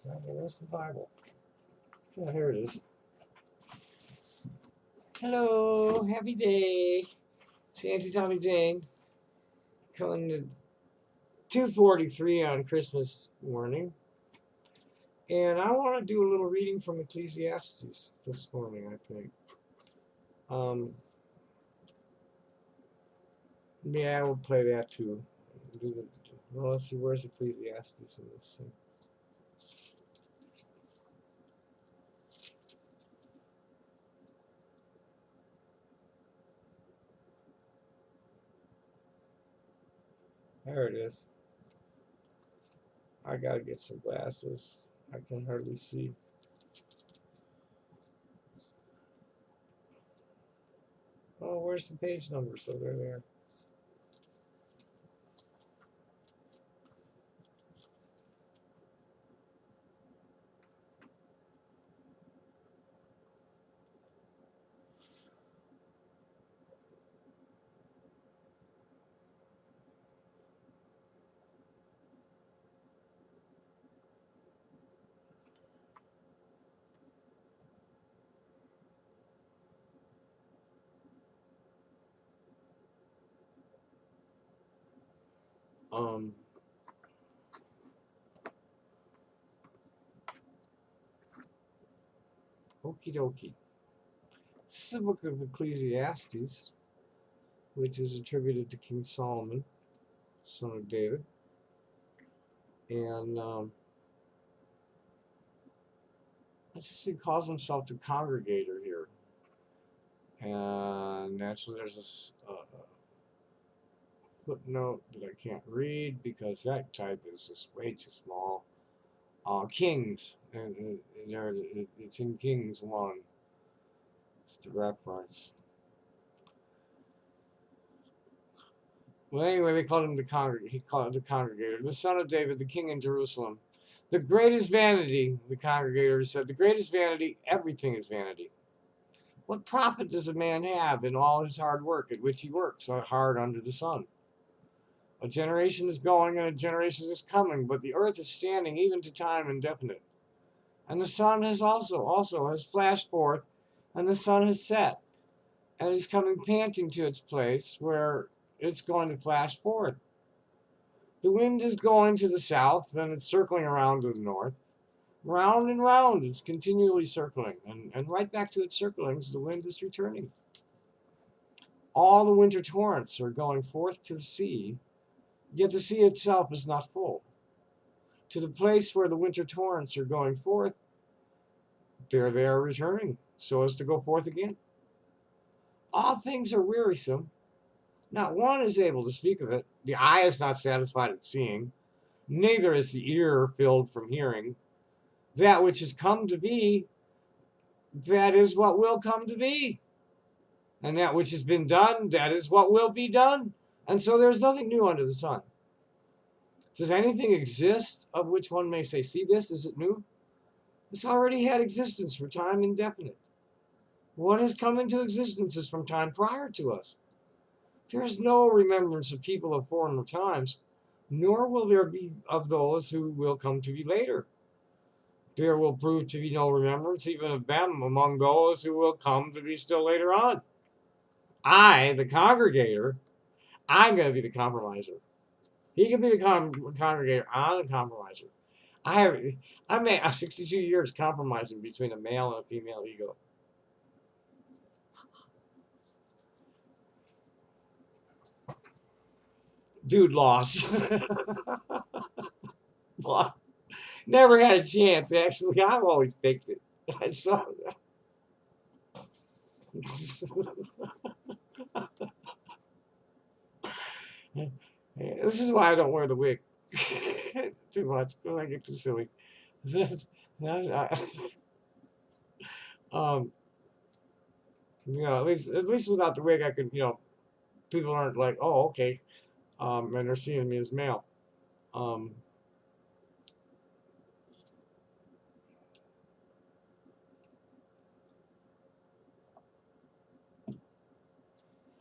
Where's the Bible? Oh, here it is. Hello, happy day. It's Auntie Tommy Jane. Coming to 2:43 on Christmas morning. And I want to do a little reading from Ecclesiastes this morning, I think. Yeah, we'll play that too. Well, let's see, where's Ecclesiastes in this thing? There it is. I gotta get some glasses. I can hardly see. Oh, where's the page number? So they're there. Okie dokie. This is the book of Ecclesiastes, which is attributed to King Solomon, son of David. And let's just see, he calls himself the congregator here. And naturally, there's this footnote that I can't read because that type is just way too small. Kings, and there it's in Kings 1. It's the reference. Well, anyway, they called him the congregator. He called it the congregator, the son of David, the king in Jerusalem. The greatest vanity, the congregator said, the greatest vanity, everything is vanity. What profit does a man have in all his hard work at which he works hard under the sun? A generation is going and a generation is coming, but the earth is standing even to time indefinite. And the sun has also has flashed forth, and the sun has set, and is coming panting to its place where it's going to flash forth. The wind is going to the south, then it's circling around to the north. Round and round, it's continually circling, and right back to its circlings, the wind is returning. All the winter torrents are going forth to the sea, yet the sea itself is not full. To the place where the winter torrents are going forth, there they are returning, so as to go forth again. All things are wearisome. Not one is able to speak of it. The eye is not satisfied at seeing, neither is the ear filled from hearing. That which has come to be, that is what will come to be. And that which has been done, that is what will be done. And so there's nothing new under the sun. Does anything exist of which one may say, see this, is it new? It's already had existence for time indefinite. What has come into existence is from time prior to us. There is no remembrance of people of former times, nor will there be of those who will come to be later. There will prove to be no remembrance even of them among those who will come to be still later on. I, the congregator, I'm going to be the compromiser. He can be the congregator. I'm the compromiser. I made 62 years compromising between a male and a female ego. Dude lost. Never had a chance, actually. I've always picked it. I saw that. This is why I don't wear the wig too much. I get too silly. At least without the wig, I could, people aren't like, oh, okay, and they're seeing me as male.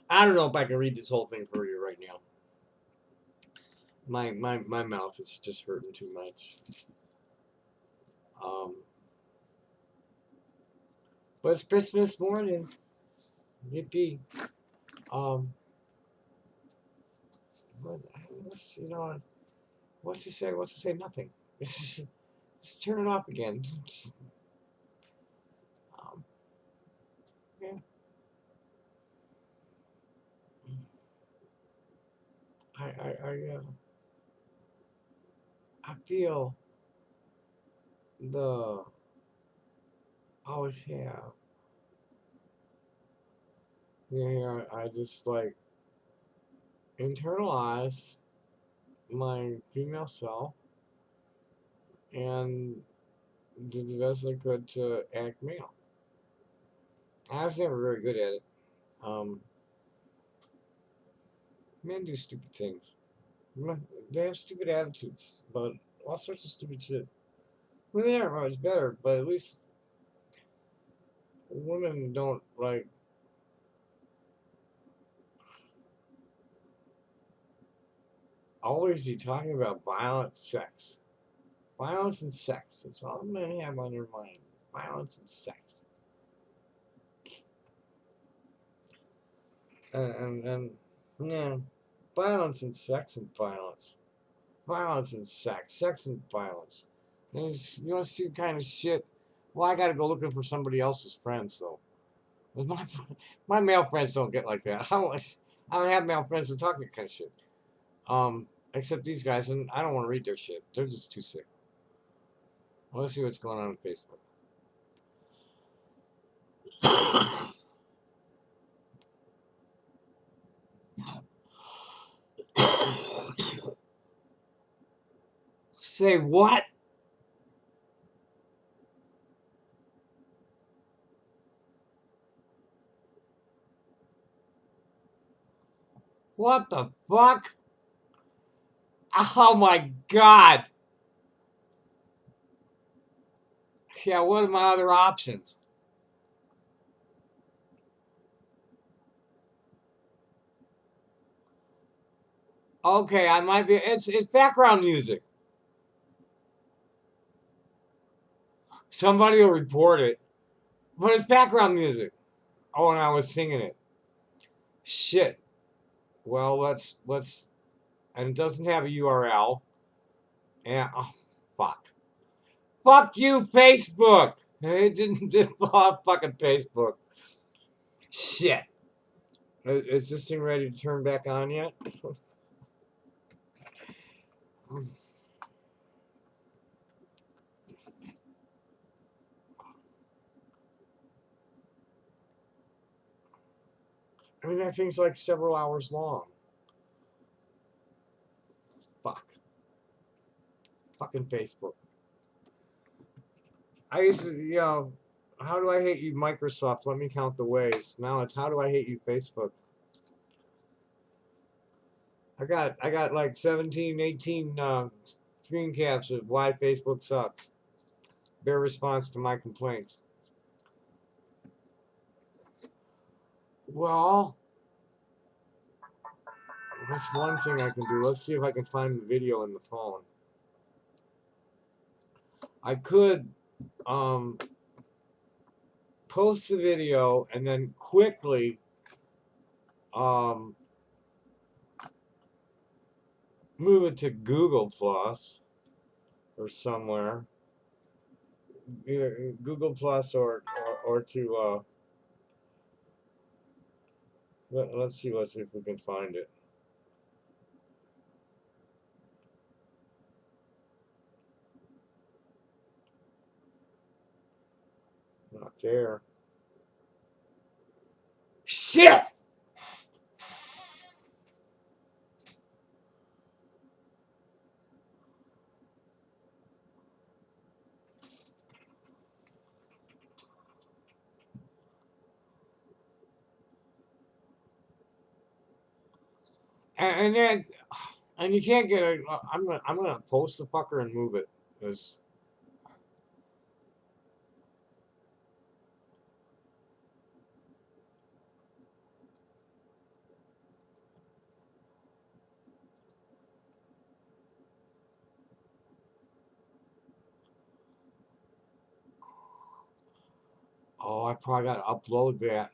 I don't know if I can read this whole thing for you right now. My mouth is just hurting too much. Um, but it's Christmas morning. Yippee. Um, what's, you know, what to say? What to say? Nothing. Just turn it off again. um, yeah. I feel the always have. Yeah, I just like internalize my female self and did the best I could to act male. I was never very good at it. Um, Men do stupid things. They have stupid attitudes about all sorts of stupid shit. Women aren't much better, but at least women don't like always be talking about violent sex. Violence and sex. That's all men have on their mind. Violence and sex. And yeah, violence and sex and violence. Violence and sex. Sex and violence. You want to see the kind of shit? Well, I gotta go looking for somebody else's friends, though. My, my male friends don't get like that. I don't have male friends who talk that kind of shit. Except these guys, and I don't want to read their shit. They're just too sick. Well, let's see what's going on Facebook. Say what? What the fuck? Oh my god. Yeah, what are my other options? Okay, I might be. It's background music. Somebody will report it, but it's background music. Oh, and I was singing it. Shit. Well, let's. And it doesn't have a URL. And oh, fuck. Fuck you, Facebook. It didn't involve fucking Facebook. Shit. Is this thing ready to turn back on yet? I mean, that thing's like several hours long. Fuck. Fucking Facebook. I used to, how do I hate you, Microsoft? Let me count the ways. Now it's how do I hate you, Facebook? I got like 17, 18 screen caps of why Facebook sucks. Their response to my complaints. Well, that's one thing I can do. Let's see if I can find the video in the phone. I could um, post the video and then quickly um, move it to Google Plus or somewhere. Either Google Plus or to let's see if we can find it. Not there. Shit! And then and you can't get it. I'm gonna post the fucker and move it. 'Cause Oh, I probably got to upload that.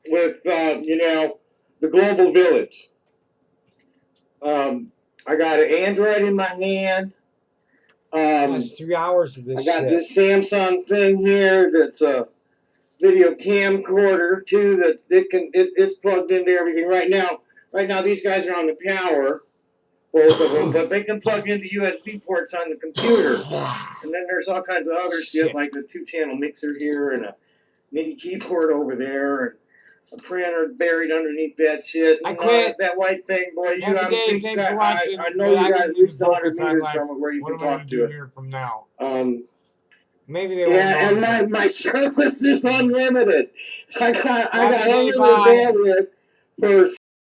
With, you know, the global village. I got an Android in my hand. That's 3 hours of this I got shit. this Samsung thing here that's a video camcorder too. That it's plugged into everything right now. Right now, these guys are on the power, both of them, but they can plug into USB ports on the computer. And then there's all kinds of other shit like the 2-channel mixer here and a MIDI keyboard over there and a printer buried underneath that shit. I quit. That white thing, boy. Thanks for watching. I know you got at least 100 meters from it where you what can am I talk gonna do to here from now? Maybe they won't know. And my service is unlimited. I got Have a good day, unlimited bye. bandwidth for